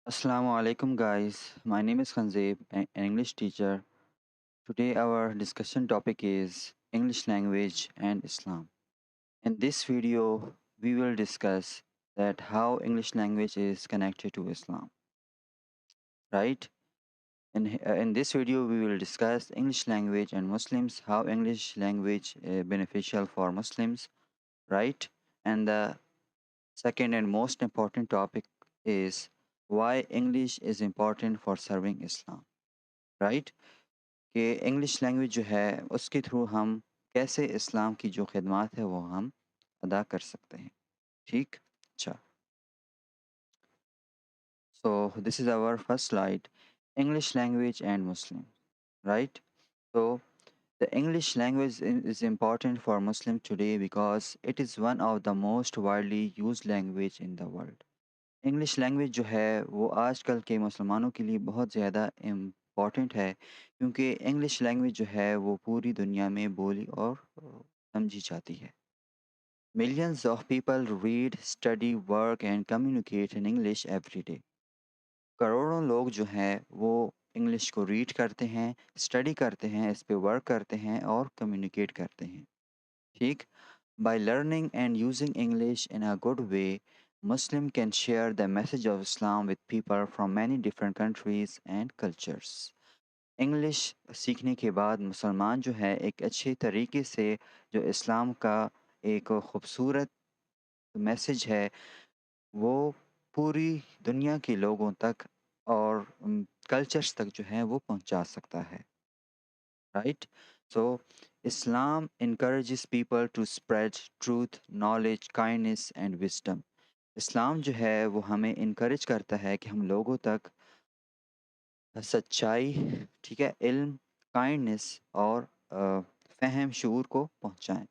Assalamu alaikum guys. My name is Khanzeb, an English teacher. Today our discussion topic is English language and Islam. In this video, we will discuss that how English language is connected to Islam, right? In this video, we will discuss English language and Muslims, how English language beneficial for Muslims, right? And the second and most important topic is why English is important for serving Islam, right? کہ English language جو ہے اس کے through ہم کیسے اسلام کی جو خدمات ہے وہ ہم ادا کر سکتے ہیں ٹھیک اچھا so this is our first slide English language and Muslim right so the English language is important for Muslims today because it is one of the most widely used language in the world. English language جو ہے وہ آج کل کے مسلمانوں کے لیے بہت زیادہ امپورٹنٹ ہے کیونکہ انگلش لینگویج جو ہے وہ پوری دنیا میں بولی اور سمجھی جاتی ہے. Millions of people read study work and communicate in English every day. کروڑوں لوگ جو ہیں وہ انگلش کو ریڈ کرتے ہیں، اسٹڈی کرتے ہیں، اس پہ ورک کرتے ہیں اور کمیونیکیٹ کرتے ہیں ٹھیک. By learning and using English in a good way Muslim can share the message of Islam with people from many different countries and cultures. English سیکھنے کے بعد مسلمان جو ہے ایک اچھے طریقے سے جو اسلام کا ایک خوبصورت میسج ہے وہ پوری دنیا کے لوگوں تک اور کلچرس تک جو ہے وہ پہنچا سکتا ہے right. So Islam encourages people to spread truth knowledge kindness and wisdom. اسلام جو ہے وہ ہمیں انکریج کرتا ہے کہ ہم لوگوں تک سچائی ٹھیک ہے علم کائنڈنیس اور فہم شعور کو پہنچائیں.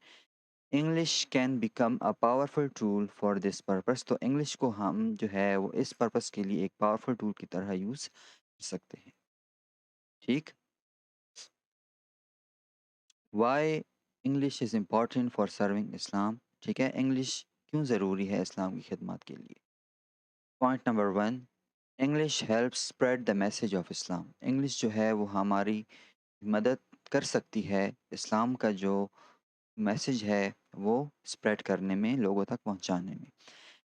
English can become a powerful tool for this purpose. تو انگلش کو ہم جو ہے وہ اس پرپس کے لیے ایک پاورفل ٹول کی طرح یوز کر سکتے ہیں ٹھیک. Why English is important for serving Islam. ٹھیک ہے انگلش کیوں ضروری ہے اسلام کی خدمات کے لیے. Point number 1 English help spread the message of Islam. English جو ہے وہ ہماری مدد کر سکتی ہے اسلام کا جو میسج ہے وہ اسپریڈ کرنے میں لوگوں تک پہنچانے میں.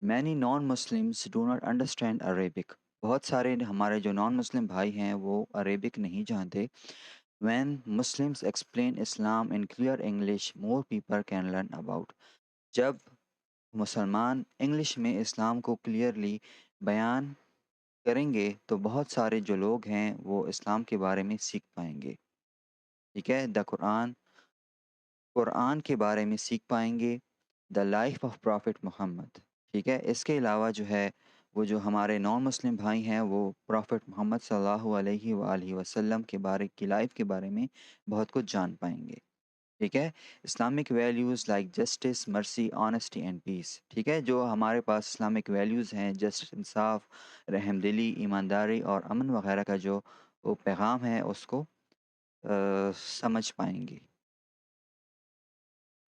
Many non Muslims do not understand Arabic. بہت سارے ہمارے جو نان مسلم بھائی ہیں وہ عربک نہیں جانتے. When Muslims explain Islam in clear English more people can learn about. جب مسلمان انگلش میں اسلام کو کلیئرلی بیان کریں گے تو بہت سارے جو لوگ ہیں وہ اسلام کے بارے میں سیکھ پائیں گے ٹھیک ہے. قرآن کے بارے میں سیکھ پائیں گے. دا لائف آف پرافٹ محمد ٹھیک ہے. اس کے علاوہ جو ہے وہ جو ہمارے نان مسلم بھائی ہیں وہ پرافٹ محمد صلی اللہ علیہ وآلہ وسلم کے بارے کی لائف کے بارے میں بہت کچھ جان پائیں گے ٹھیک ہے. اسلامک ویلیوز لائک جسٹس مرسی آنیسٹی اینڈ پیس. ٹھیک ہے جو ہمارے پاس اسلامک ویلیوز ہیں جسٹ انصاف رحم دلی ایمانداری اور امن وغیرہ کا جو وہ پیغام ہے اس کو سمجھ پائیں گے.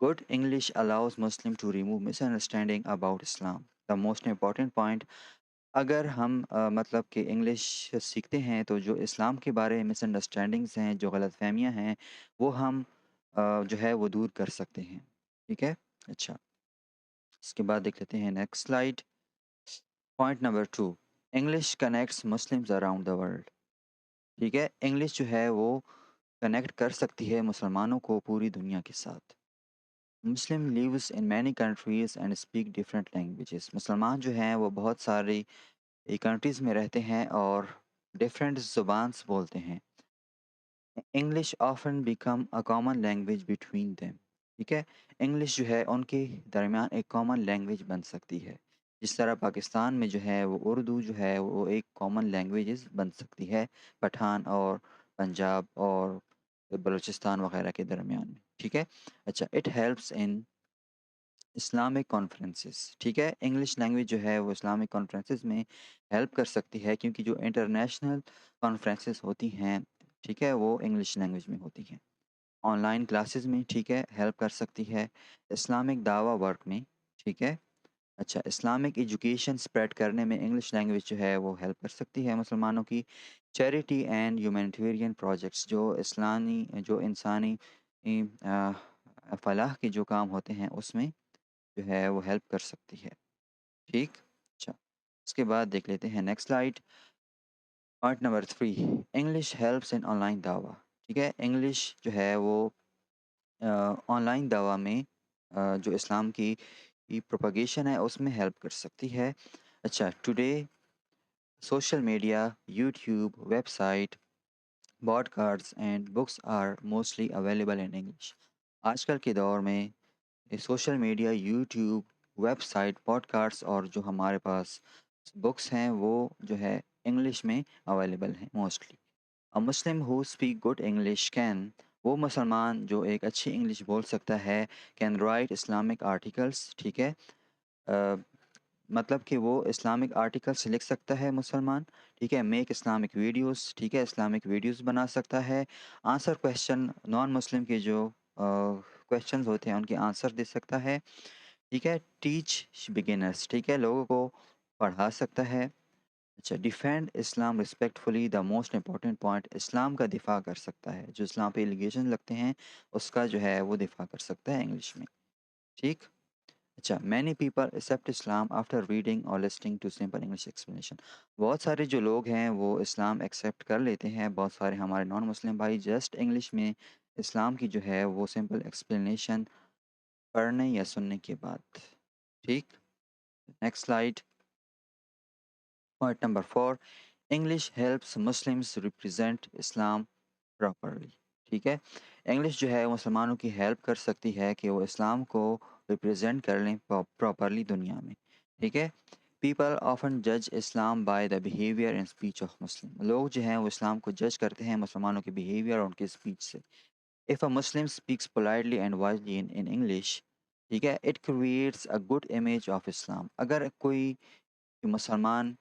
Good English allows Muslim to remove misunderstanding about Islam. The most important point اگر ہم مطلب کہ انگلش سیکھتے ہیں تو جو اسلام کے بارے میں مس انڈرسٹینڈنگس ہیں جو غلط فہمیاں ہیں وہ ہم جو ہے وہ دور کر سکتے ہیں ٹھیک ہے. اچھا اس کے بعد دیکھ لیتے ہیں next slide. Point number 2 English connects Muslims around the world. ٹھیک ہے انگلش جو ہے وہ کنیکٹ کر سکتی ہے مسلمانوں کو پوری دنیا کے ساتھ. Muslim lives in many countries and speak different languages. مسلمان جو ہیں وہ بہت ساری کنٹریز میں رہتے ہیں اور ڈفرینٹ زبانس بولتے ہیں. English often become a common language between them. ٹھیک ہے انگلش جو ہے ان کے درمیان ایک کامن لینگویج بن سکتی ہے. جس طرح پاکستان میں جو ہے وہ اردو جو ہے وہ ایک کامن لینگویجز بن سکتی ہے پٹھان اور پنجاب اور بلوچستان وغیرہ کے درمیان میں ٹھیک ہے. اچھا it helps in Islamic conferences. ٹھیک ہے انگلش لینگویج جو ہے وہ اسلامک کانفرنسز میں ہیلپ کر سکتی ہے کیونکہ جو انٹرنیشنل کانفرنسز ہوتی ہیں ٹھیک ہے وہ انگلش لینگویج میں ہوتی ہیں. آن لائن کلاسز میں ٹھیک ہے ہیلپ کر سکتی ہے. اسلامک دعویٰ ورک میں ٹھیک ہے اچھا، اسلامک ایجوکیشن اسپریڈ کرنے میں انگلش لینگویج جو ہے وہ ہیلپ کر سکتی ہے مسلمانوں کی. چیریٹی اینڈ ہیومینیٹیرین پروجیکٹس جو انسانی آ، فلاح کے جو کام ہوتے ہیں اس میں جو ہے وہ ہیلپ کر سکتی ہے. ٹھیک. اچھا، اس کے بعد دیکھ لیتے ہیں next slide. Point number 3، English helps in on line دعویٰ. ٹھیک ہے، انگلش جو ہے وہ آن لائن دعویٰ میں جو اسلام کی پروپاگیشن ہے اس میں ہیلپ کر سکتی ہے. اچھا، today social media, YouTube, website, podcasts and books are mostly available in English. آج کل کے دور میں social media, YouTube, website, podcasts اور جو ہمارے پاس بکس ہیں وہ جو ہے انگلش میں اویلیبل ہیں mostly. Muslim who speak good English can, وہ مسلمان جو ایک اچھی انگلش بول سکتا ہے، کین رائٹ اسلامک آرٹیکلس. ٹھیک ہے، مطلب کہ وہ اسلامک آرٹیکلس لکھ سکتا ہے مسلمان. ٹھیک ہے، میک اسلامک ویڈیوز. ٹھیک ہے، اسلامک ویڈیوز بنا سکتا ہے. آنسر کویشچن نان مسلم کے جو کویشچنز ہوتے ہیں ان کے آنسر دے سکتا ہے. ٹھیک ہے، ٹیچ بگنرس. ٹھیک ہے، لوگوں کو پڑھا سکتا ہے. اچھا، defend Islam respectfully, the most important point, اسلام کا دفاع کر سکتا ہے. جو اسلام پہ ایلیگیشن لگتے ہیں اس کا جو ہے وہ دفاع کر سکتا ہے انگلش میں. ٹھیک. اچھا، many people accept Islam after reading اور listening to simple English explanation. بہت سارے جو لوگ ہیں وہ اسلام ایکسیپٹ کر لیتے ہیں، بہت سارے ہمارے نان مسلم بھائی جسٹ انگلش میں اسلام کی جو ہے وہ سمپل ایکسپلینیشن پڑھنے یا سننے کے بعد. ٹھیک. Next slide. Point number 4، English helps Muslims represent Islam properly. ٹھیک ہے، انگلش جو ہے مسلمانوں کی ہیلپ کر سکتی ہے کہ وہ اسلام کو ریپرزینٹ کر لیں پراپرلی دنیا میں. ٹھیک ہے، پیپل آفن جج اسلام by the behaviour and speech of Muslim. لوگ جو ہیں وہ اسلام کو جج کرتے ہیں مسلمانوں کے بیہیویئر اور ان کے اسپیچ سے. If a Muslim speaks politely and wisely in English, ٹھیک ہے، it creates a good image of Islam. اگر کوئی مسلمان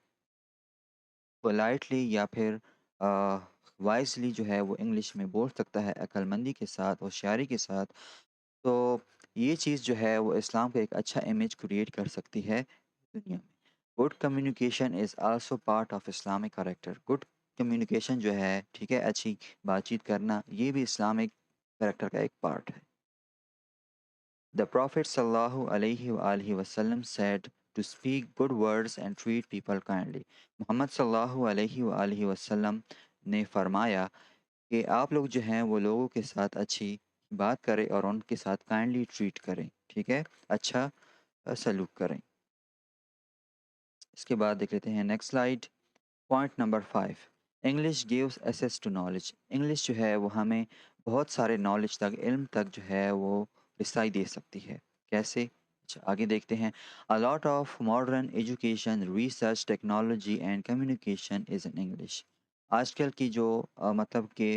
پولائٹلی یا پھر وائزلی جو ہے وہ انگلش میں بول سکتا ہے عقل مندی کے ساتھ، ہوشیاری کے ساتھ، تو یہ چیز جو ہے وہ اسلام کا ایک اچھا امیج کریٹ کر سکتی ہے دنیا میں. Good communication is also part of Islamic character. Good communication جو ہے، ٹھیک ہے، اچھی بات چیت کرنا، یہ بھی اسلامک کریکٹر کا ایک پارٹ ہے. The Prophet sallallahu alaihi wa alihi wasallam said to speak good words and treat people kindly. محمد صلی اللہ علیہ وآلہ وسلم نے فرمایا کہ آپ لوگ جو ہیں وہ لوگوں کے ساتھ اچھی بات کریں اور ان کے ساتھ کائنڈلی ٹریٹ کریں. ٹھیک ہے، اچھا سلوک کریں. اس کے بعد دیکھ لیتے ہیں نیکسٹ سلائیڈ. پوائنٹ نمبر 5، English gives access to knowledge. English جو ہے وہ ہمیں بہت سارے نالج تک، علم تک جو ہے وہ رسائی دے سکتی ہے. کیسے؟ اچھا، آگے دیکھتے ہیں. A lot of modern education, research, technology and communication is in English. آج کل کی جو مطلب کہ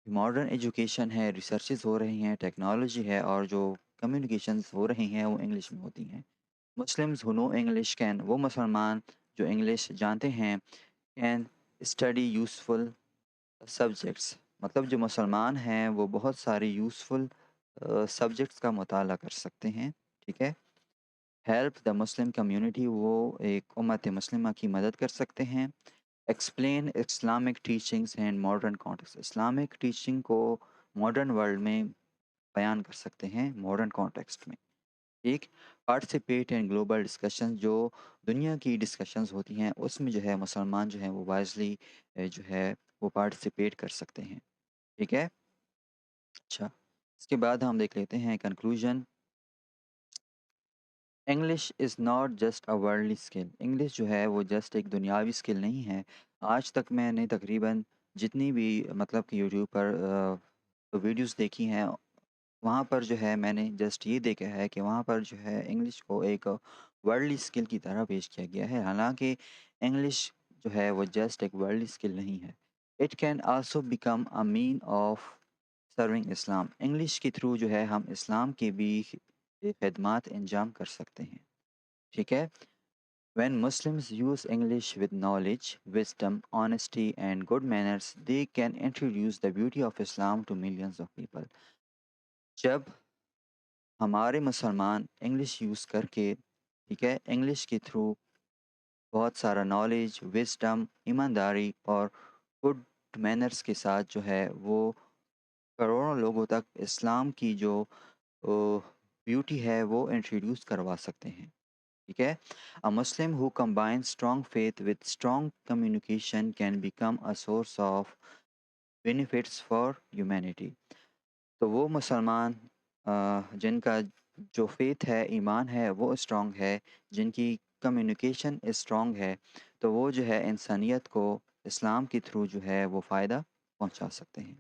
ماڈرن ایجوکیشن ہے، ریسرچز ہو رہی ہیں، ٹیکنالوجی ہے اور جو کمیونیکیشنز ہو رہی ہیں وہ انگلش میں ہوتی ہیں. Muslims who know English can، وہ مسلمان جو انگلش جانتے ہیں، کین اسٹڈی یوزفل سبجیکٹس. مطلب جو مسلمان ہیں وہ بہت سارے یوزفل سبجیکٹس کا مطالعہ کر سکتے ہیں. ٹھیک ہے، ہیلپ دا مسلم کمیونٹی، وہ ایک امت مسلمہ کی مدد کر سکتے ہیں. Explain Islamic teachings and modern context, Islamic teaching کو ماڈرن ورلڈ میں بیان کر سکتے ہیں ماڈرن کانٹیکسٹ میں. ایک پارٹیسپیٹ ان گلوبل ڈسکشن، جو دنیا کی ڈسکشنز ہوتی ہیں اس میں جو ہے مسلمان جو ہیں وہ وائزلی جو ہے وہ پارٹیسپیٹ کر سکتے ہیں. ٹھیک ہے. اچھا، اس کے بعد ہم دیکھ لیتے ہیں conclusion. English is not just a worldly skill. English جو ہے وہ جسٹ ایک دنیاوی اسکل نہیں ہے. آج تک میں نے تقریباً جتنی بھی مطلب کہ یوٹیوب پر ویڈیوز دیکھی ہیں وہاں پر جو ہے میں نے جسٹ یہ دیکھا ہے کہ وہاں پر جو ہے انگلش کو ایک ورلڈلی اسکل کی طرح پیش کیا گیا ہے. حالانکہ انگلش جو ہے وہ جسٹ ایک ورلڈلی اسکل نہیں ہے. It can also become a mean of serving Islam. English کے تھرو جو ہے ہم اسلام کے بھی خدمات انجام کر سکتے ہیں. ٹھیک ہے. When Muslims use English with knowledge, wisdom, honesty and good manners, they can introduce the beauty of Islam to millions of people. جب ہمارے مسلمان انگلش یوز کر کے ٹھیک ہے، انگلش کے تھرو بہت سارا نالج، وزڈم، ایمانداری اور گڈ مینرز کے ساتھ جو ہے وہ کروڑوں لوگوں تک اسلام کی جو بیوٹی ہے وہ انٹروڈیوس کروا سکتے ہیں. ٹھیک ہے، a Muslim who combines strong faith with strong communication can become a source of benefits for humanity. تو وہ مسلمان جن کا جو فیتھ ہے، ایمان ہے، وہ اسٹرانگ ہے، جن کی کمیونیکیشن اسٹرانگ ہے، تو وہ جو ہے انسانیت کو اسلام کے تھرو جو ہے وہ فائدہ پہنچا سکتے ہیں.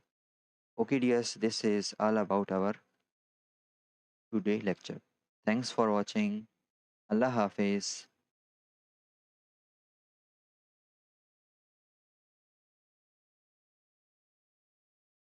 Okay dears, this is all about our today lecture. Thanks for watching. اللہ حافظ.